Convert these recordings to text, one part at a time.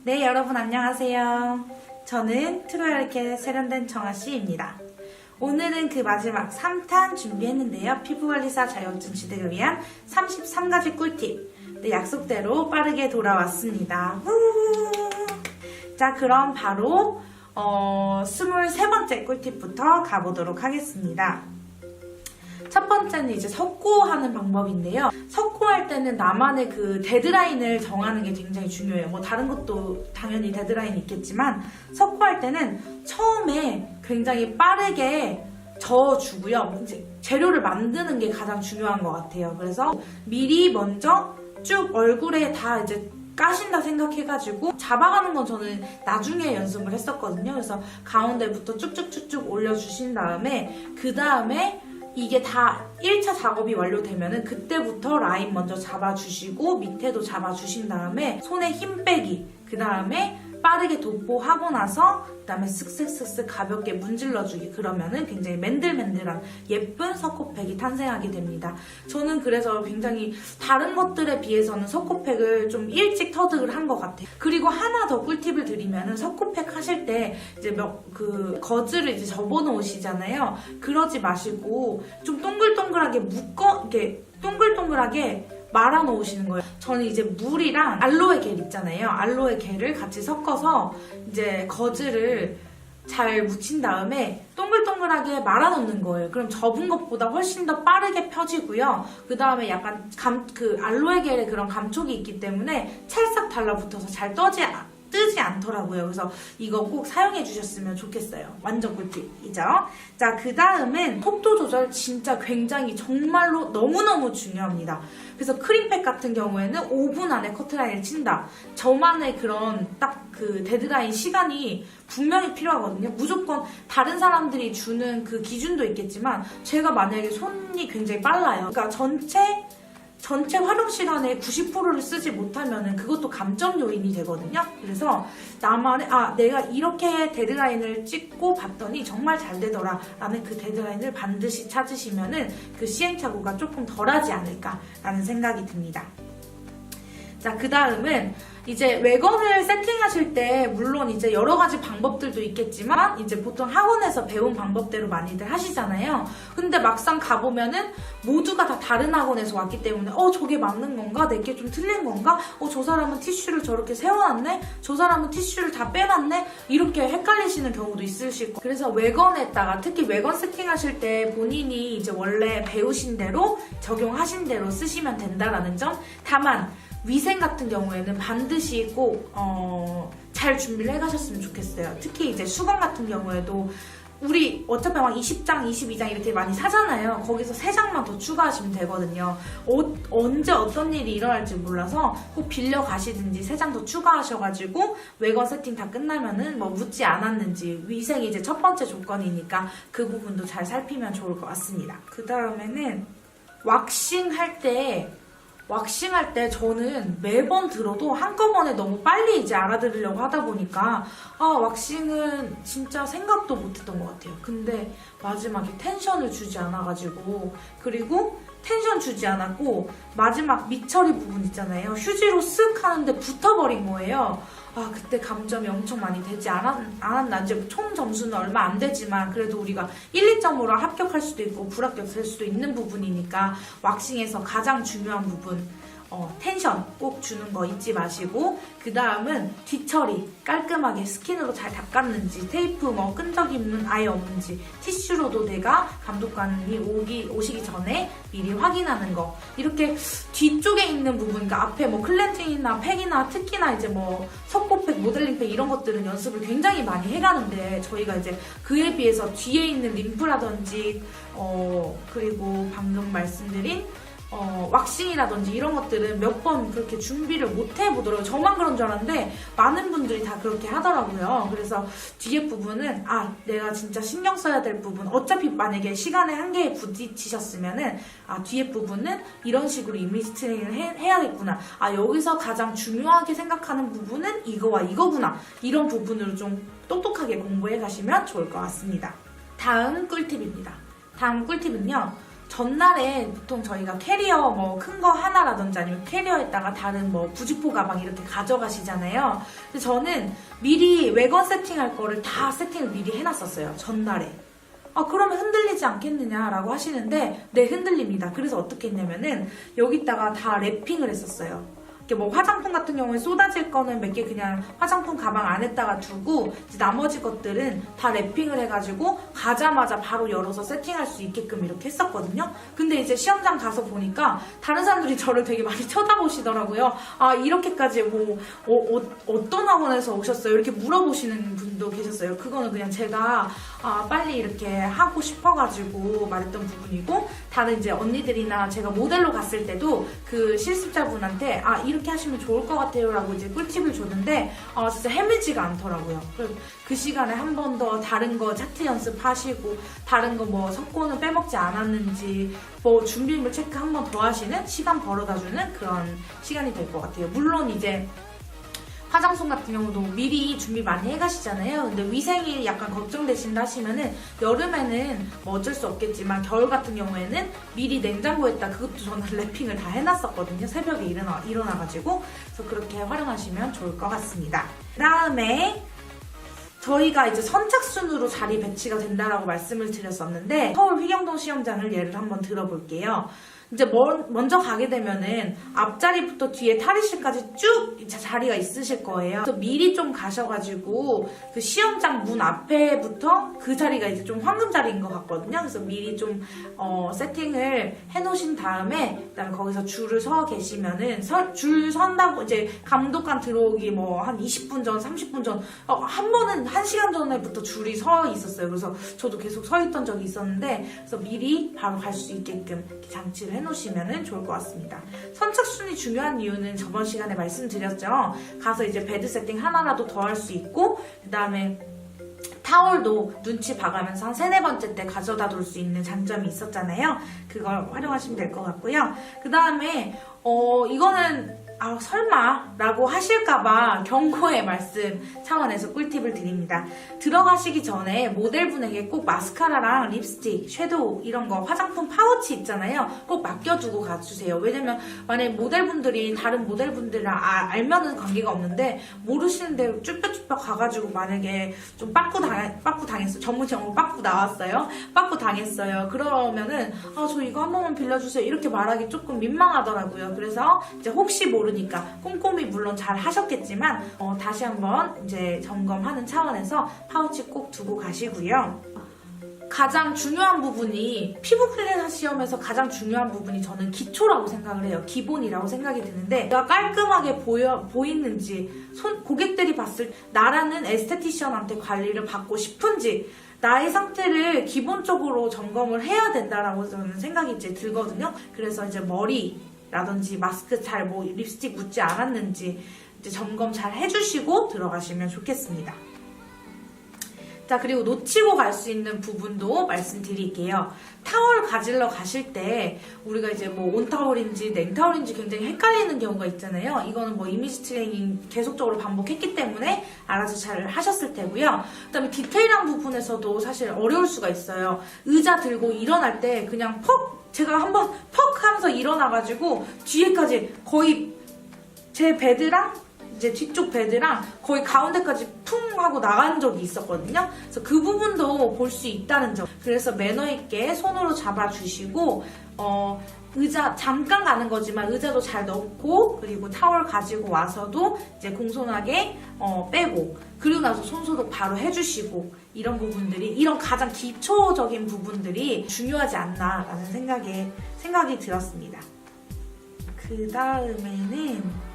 네, 여러분 안녕하세요. 저는 트로이얼케 세련된 정아씨입니다. 오늘은 그 마지막 3탄 준비했는데요. 피부관리사 자격증 취득을 위한 33가지 꿀팁. 네, 약속대로 빠르게 돌아왔습니다. 자, 그럼 바로 23번째 꿀팁부터 가보도록 하겠습니다. 첫 번째는 이제 석고하는 방법인데요. 석고할 때는 나만의 그 데드라인을 정하는 게 굉장히 중요해요. 뭐 다른 것도 당연히 데드라인이 있겠지만 석고할 때는 처음에 굉장히 빠르게 저어주고요. 이제 재료를 만드는 게 가장 중요한 것 같아요. 그래서 미리 먼저 쭉 얼굴에 다 이제 까신다 생각해가지고 잡아가는 건 저는 나중에 연습을 했었거든요. 그래서 가운데부터 쭉쭉쭉쭉 올려주신 다음에 그 다음에 이게 다 1차 작업이 완료되면은 그때부터 라인 먼저 잡아주시고 밑에도 잡아주신 다음에 손에 힘 빼기, 그 다음에 빠르게 도포하고 나서 그 다음에 슥슥슥슥 가볍게 문질러주기. 그러면은 굉장히 맨들맨들한 예쁜 석고팩이 탄생하게 됩니다. 저는 그래서 굉장히 다른 것들에 비해서는 석고팩을 좀 일찍 터득을 한 것 같아요. 그리고 하나 더 꿀팁을 드리면은 석고팩 하실 때 이제 거즈를 이제 접어놓으시잖아요. 그러지 마시고 좀 동글동글하게 이렇게 동글동글하게 말아 놓으시는 거예요. 저는 이제 물이랑 알로에 겔 있잖아요. 알로에 겔을 같이 섞어서 이제 거즈를 잘 묻힌 다음에 동글동글하게 말아 놓는 거예요. 그럼 접은 것보다 훨씬 더 빠르게 펴지고요. 그 다음에 약간 그 알로에 겔에 그런 감촉이 있기 때문에 찰싹 달라붙어서 잘 뜨지 않더라고요. 그래서 이거 꼭 사용해 주셨으면 좋겠어요. 완전 꿀팁이죠. 자, 그 다음은 속도 조절 진짜 굉장히 정말로 너무너무 중요합니다. 그래서 크림팩 같은 경우에는 5분 안에 커트라인을 친다. 저만의 그런 딱 그 데드라인 시간이 분명히 필요하거든요. 무조건 다른 사람들이 주는 그 기준도 있겠지만 제가 만약에 손이 굉장히 빨라요. 그러니까 전체 활용 시간의 90%를 쓰지 못하면은 그것도 감점 요인이 되거든요. 그래서 내가 이렇게 데드라인을 찍고 봤더니 정말 잘 되더라 라는 그 데드라인을 반드시 찾으시면은 그 시행착오가 조금 덜하지 않을까라는 생각이 듭니다. 자, 그 다음은 이제 외건을 세팅하실 때 물론 이제 여러 가지 방법들도 있겠지만 이제 보통 학원에서 배운 방법대로 많이들 하시잖아요. 근데 막상 가보면은 모두가 다 다른 학원에서 왔기 때문에 저게 맞는 건가? 내게 좀 틀린 건가? 저 사람은 티슈를 저렇게 세워놨네? 저 사람은 티슈를 다 빼놨네? 이렇게 헷갈리시는 경우도 있으실 거예요. 그래서 외건에다가 특히 외건 세팅하실 때 본인이 이제 원래 배우신 대로 적용하신 대로 쓰시면 된다라는 점. 다만 위생 같은 경우에는 반드시 꼭 잘 준비를 해가셨으면 좋겠어요. 특히 이제 수건 같은 경우에도 우리 어차피 막 20장, 22장 이렇게 많이 사잖아요. 거기서 3장만 더 추가하시면 되거든요. 언제 어떤 일이 일어날지 몰라서 꼭 빌려 가시든지 3장 더 추가하셔가지고 외건 세팅 다 끝나면은 뭐 묻지 않았는지, 위생이 이제 첫 번째 조건이니까 그 부분도 잘 살피면 좋을 것 같습니다. 그 다음에는 왁싱할 때 저는 매번 들어도 한꺼번에 너무 빨리 이제 알아들으려고 하다 보니까 왁싱은 진짜 생각도 못했던 것 같아요. 근데 마지막에 텐션을 주지 않아가지고, 그리고 텐션 주지 않았고 마지막 밑처리 부분 있잖아요. 휴지로 쓱 하는데 붙어버린 거예요. 그때 감점이 엄청 많이 되지 않았나. 이제 총 점수는 얼마 안 되지만 그래도 우리가 1, 2점으로 합격할 수도 있고 불합격될 수도 있는 부분이니까 왁싱에서 가장 중요한 부분 텐션 꼭 주는 거 잊지 마시고, 그 다음은 뒤처리 깔끔하게 스킨으로 잘 닦았는지, 테이프 끈적임은 아예 없는지, 티슈로도 내가 감독관이 오시기 전에 미리 확인하는 거. 이렇게 뒤쪽에 있는 부분, 그러니까 앞에 클렌징이나 팩이나 특히나 이제 석고팩, 모델링팩 이런 것들은 연습을 굉장히 많이 해가는데 저희가 이제 그에 비해서 뒤에 있는 림프라든지 그리고 방금 말씀드린 왁싱이라든지 이런 것들은 몇 번 그렇게 준비를 못 해보더라고요. 저만 그런 줄 알았는데 많은 분들이 다 그렇게 하더라고요. 그래서 뒤에 부분은 내가 진짜 신경 써야 될 부분, 어차피 만약에 시간의 한계에 부딪히셨으면은 뒤에 부분은 이런 식으로 이미지 트레이닝을 해야겠구나. 여기서 가장 중요하게 생각하는 부분은 이거와 이거구나. 이런 부분으로 좀 똑똑하게 공부해 가시면 좋을 것 같습니다. 다음 꿀팁입니다. 다음 꿀팁은요, 전날에 보통 저희가 캐리어 뭐 큰 거 하나라든지 아니면 캐리어에다가 다른 뭐 부직포 가방 이렇게 가져가시잖아요. 근데 저는 미리 외관 세팅할 거를 다 세팅을 미리 해놨었어요. 전날에. 그러면 흔들리지 않겠느냐라고 하시는데, 네, 흔들립니다. 그래서 어떻게 했냐면은 여기다가 다 랩핑을 했었어요. 뭐 화장품 같은 경우에 쏟아질 거는 몇 개 그냥 화장품 가방 안에다가 두고, 이제 나머지 것들은 다 랩핑을 해가지고 가자마자 바로 열어서 세팅할 수 있게끔 이렇게 했었거든요. 근데 이제 시험장 가서 보니까 다른 사람들이 저를 되게 많이 쳐다보시더라고요. 이렇게까지 뭐 어떤 학원에서 오셨어요? 이렇게 물어보시는 분도 계셨어요. 그거는 그냥 제가 빨리 이렇게 하고 싶어가지고 말했던 부분이고, 다른 이제 언니들이나 제가 모델로 갔을 때도 그 실습자분한테 이렇게 하시면 좋을 것 같아요 라고 이제 꿀팁을 줬는데 진짜 헤매지가 않더라고요. 그 시간에 한 번 더 다른 거 차트 연습하시고, 다른 거 뭐 석고는 빼먹지 않았는지 뭐 준비물 체크 한 번 더 하시는, 시간 벌어다주는 그런 시간이 될 것 같아요. 물론 이제 화장솜 같은 경우도 미리 준비 많이 해가시잖아요. 근데 위생이 약간 걱정되신다 하시면은 여름에는 뭐 어쩔 수 없겠지만 겨울 같은 경우에는 미리 냉장고에다, 그것도 저는 랩핑을 다 해놨었거든요. 새벽에 일어나가지고. 그래서 그렇게 활용하시면 좋을 것 같습니다. 그 다음에 저희가 이제 선착순으로 자리 배치가 된다라고 말씀을 드렸었는데, 서울 휘경동 시험장을 예를 한번 들어볼게요. 이제 먼저 가게 되면은 앞자리부터 뒤에 탈의실까지 쭉 자리가 있으실 거예요. 그래서 미리 좀 가셔가지고 그 시험장 문 앞에부터 그 자리가 이제 좀 황금 자리인 것 같거든요. 그래서 미리 좀 세팅을 해놓으신 다음에, 그다음에 거기서 줄을 서 계시면은 줄 선다고 이제 감독관 들어오기 뭐 한 20분 전, 30분 전, 한 번은 1시간 전에부터 줄이 서 있었어요. 그래서 저도 계속 서 있던 적이 있었는데, 그래서 미리 바로 갈 수 있게끔 이렇게 장치를 해놓으시면 좋을 것 같습니다. 선착순이 중요한 이유는 저번 시간에 말씀드렸죠. 가서 이제 베드 세팅 하나라도 더 할 수 있고, 그 다음에 타월도 눈치 봐가면서 한 3-4번째 때 가져다 둘 수 있는 장점이 있었잖아요. 그걸 활용하시면 될 것 같고요. 그 다음에 이거는 설마 라고 하실까봐 경고의 말씀 차원에서 꿀팁을 드립니다. 들어가시기 전에 모델분에게 꼭 마스카라랑 립스틱, 섀도우 이런 거, 화장품 파우치 있잖아요. 꼭 맡겨두고 가주세요. 왜냐면 만약에 모델분들이 다른 모델분들이랑 알면은 관계가 없는데 모르시는데 쭈뼛쭈뼛 가가지고 만약에 좀 빠꾸 당했어요. 전문 용어로 빠꾸 나왔어요. 빠꾸 당했어요. 그러면은 저 이거 한 번만 빌려주세요. 이렇게 말하기 조금 민망하더라고요. 그래서 이제 혹시 모르니까 꼼꼼히 물론 잘 하셨겠지만 다시 한번 이제 점검하는 차원에서 파우치 꼭 두고 가시고요. 가장 중요한 부분이, 피부 클리너 시험에서 가장 중요한 부분이 저는 기초라고 생각을 해요. 기본이라고 생각이 드는데, 내가 깔끔하게 보이는지, 고객들이 봤을 때 나라는 에스테티션한테 관리를 받고 싶은지, 나의 상태를 기본적으로 점검을 해야 된다라고 저는 생각이 이제 들거든요. 그래서 이제 머리라든지 마스크 립스틱 묻지 않았는지 이제 점검 잘 해주시고 들어가시면 좋겠습니다. 자, 그리고 놓치고 갈 수 있는 부분도 말씀드릴게요. 타월 가지러 가실 때 우리가 이제 뭐 온타월인지 냉타월인지 굉장히 헷갈리는 경우가 있잖아요. 이거는 뭐 이미지 트레이닝 계속적으로 반복했기 때문에 알아서 잘 하셨을 테고요. 그 다음에 디테일한 부분에서도 사실 어려울 수가 있어요. 의자 들고 일어날 때 그냥 제가 한번 퍽 하면서 일어나가지고 뒤에까지 거의 제 베드랑 이제 뒤쪽 베드랑 거의 가운데까지 퉁 하고 나간 적이 있었거든요. 그래서 그 부분도 볼 수 있다는 점. 그래서 매너 있게 손으로 잡아주시고, 의자 잠깐 가는 거지만 의자도 잘 넣고, 그리고 타월 가지고 와서도 이제 공손하게 빼고, 그리고 나서 손소독 바로 해주시고, 이런 부분들이, 이런 가장 기초적인 부분들이 중요하지 않나라는 생각이 들었습니다. 그 다음에는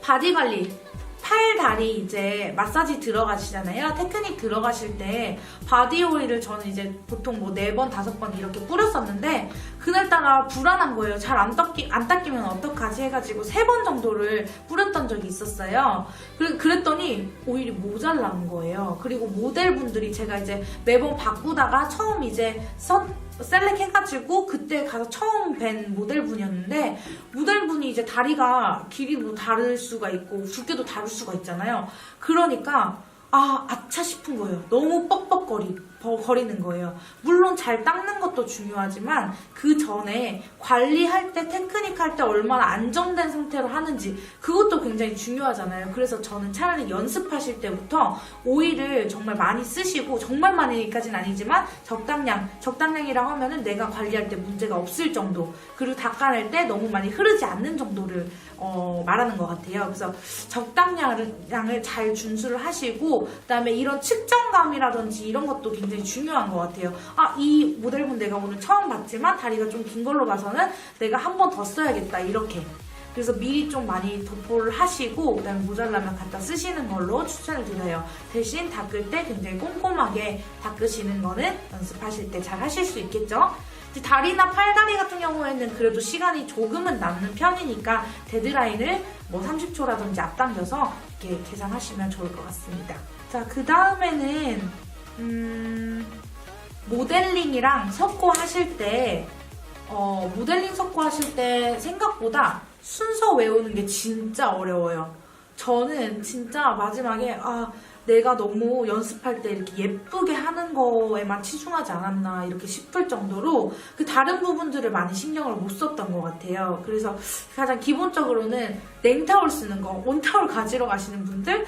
바디 관리. 팔, 다리 이제 마사지 들어가시잖아요. 테크닉 들어가실 때 바디 오일을 저는 이제 보통 뭐 4번, 5번 이렇게 뿌렸었는데, 그날따라 불안한 거예요. 잘 안 닦이면 어떡하지 해가지고 3번 정도를 뿌렸던 적이 있었어요. 그랬더니 오일이 모자란 거예요. 그리고 모델분들이 제가 이제 매번 바꾸다가 처음 이제 셀렉 해가지고 그때 가서 처음 뵌 모델분이었는데, 모델분이 이제 다리가 길이도 다를 수가 있고 두께도 다를 수가 있잖아요. 그러니까 아차 싶은 거예요. 너무 뻑뻑거리. 거리는 거예요. 물론 잘 닦는 것도 중요하지만 그 전에 관리할 때, 테크닉 할 때 얼마나 안정된 상태로 하는지 그것도 굉장히 중요하잖아요. 그래서 저는 차라리 연습하실 때부터 오일을 정말 많이 쓰시고, 정말 많이까지는 아니지만 적당량이라고 하면은 내가 관리할 때 문제가 없을 정도, 그리고 닦아낼 때 너무 많이 흐르지 않는 정도를 말하는 것 같아요. 그래서 적당량을 잘 준수를 하시고, 그다음에 이런 측정감이라든지 이런 것도 굉장히 중요한 것 같아요. 이 모델분 내가 오늘 처음 봤지만 다리가 좀 긴 걸로 봐서는 내가 한 번 더 써야겠다, 이렇게. 그래서 미리 좀 많이 도포를 하시고, 그다음에 모자라면 갖다 쓰시는 걸로 추천을 드려요. 대신 닦을 때 굉장히 꼼꼼하게 닦으시는 거는 연습하실 때 잘 하실 수 있겠죠? 다리나 팔다리 같은 경우에는 그래도 시간이 조금은 남는 편이니까 데드라인을 뭐 30초라든지 앞당겨서 이렇게 계산하시면 좋을 것 같습니다. 자, 그 다음에는 모델링이랑 석고 하실 때 모델링 석고 하실 때 생각보다 순서 외우는 게 진짜 어려워요. 저는 진짜 마지막에 내가 너무 연습할 때 이렇게 예쁘게 하는 거에만 치중하지 않았나 이렇게 싶을 정도로 그 다른 부분들을 많이 신경을 못 썼던 것 같아요. 그래서 가장 기본적으로는 냉타올 쓰는 거, 온타올 가지러 가시는 분들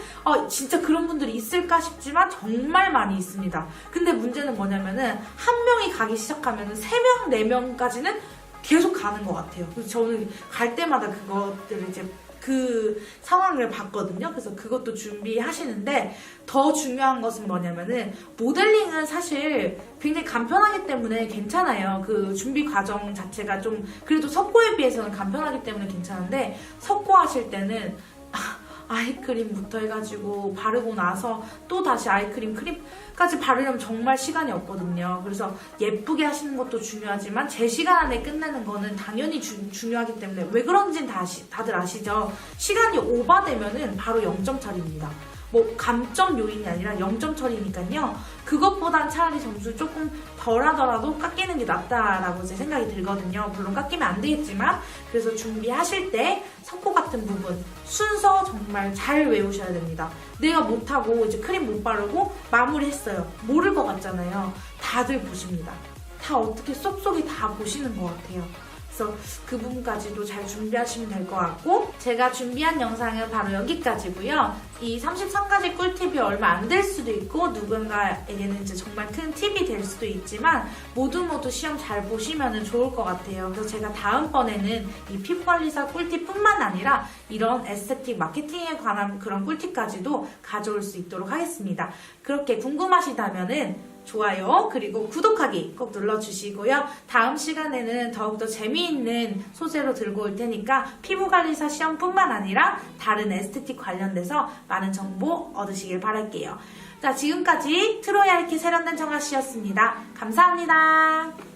진짜 그런 분들이 있을까 싶지만 정말 많이 있습니다. 근데 문제는 뭐냐면은 한 명이 가기 시작하면은 3명, 4명까지는 계속 가는 것 같아요. 그래서 저는 갈 때마다 그것들을 이제 그 상황을 봤거든요. 그래서 그것도 준비하시는데, 더 중요한 것은 뭐냐면은 모델링은 사실 굉장히 간편하기 때문에 괜찮아요. 그 준비 과정 자체가 좀 그래도 석고에 비해서는 간편하기 때문에 괜찮은데, 석고 하실 때는 아이크림부터 해가지고 바르고 나서 또 다시 크림까지 바르려면 정말 시간이 없거든요. 그래서 예쁘게 하시는 것도 중요하지만 제 시간 안에 끝내는 거는 당연히 중요하기 때문에, 왜 그런지는 다들 아시죠? 시간이 오버되면은 바로 0점 처리입니다. 뭐 감점 요인이 아니라 0점 처리니까요. 그것보단 차라리 점수 조금 덜 하더라도 깎이는 게 낫다라고 제 생각이 들거든요. 물론 깎이면 안 되겠지만, 그래서 준비하실 때 석고 같은 부분 순서 정말 잘 외우셔야 됩니다. 내가 못하고 이제 크림 못 바르고 마무리했어요. 모를 것 같잖아요. 다들 보십니다. 다 어떻게 쏙쏙이 다 보시는 것 같아요. 그래서 그 부분까지도 잘 준비하시면 될 것 같고, 제가 준비한 영상은 바로 여기까지고요. 이 33가지 꿀팁이 얼마 안 될 수도 있고 누군가에게는 이제 정말 큰 팁이 될 수도 있지만 모두 시험 잘 보시면 좋을 것 같아요. 그래서 제가 다음번에는 이 피부관리사 꿀팁뿐만 아니라 이런 에스테틱 마케팅에 관한 그런 꿀팁까지도 가져올 수 있도록 하겠습니다. 그렇게 궁금하시다면은 좋아요, 그리고 구독하기 꼭 눌러주시고요. 다음 시간에는 더욱더 재미있는 소재로 들고 올 테니까 피부관리사 시험뿐만 아니라 다른 에스테틱 관련돼서 많은 정보 얻으시길 바랄게요. 자, 지금까지 트로이알키 세련된 정아씨였습니다. 감사합니다.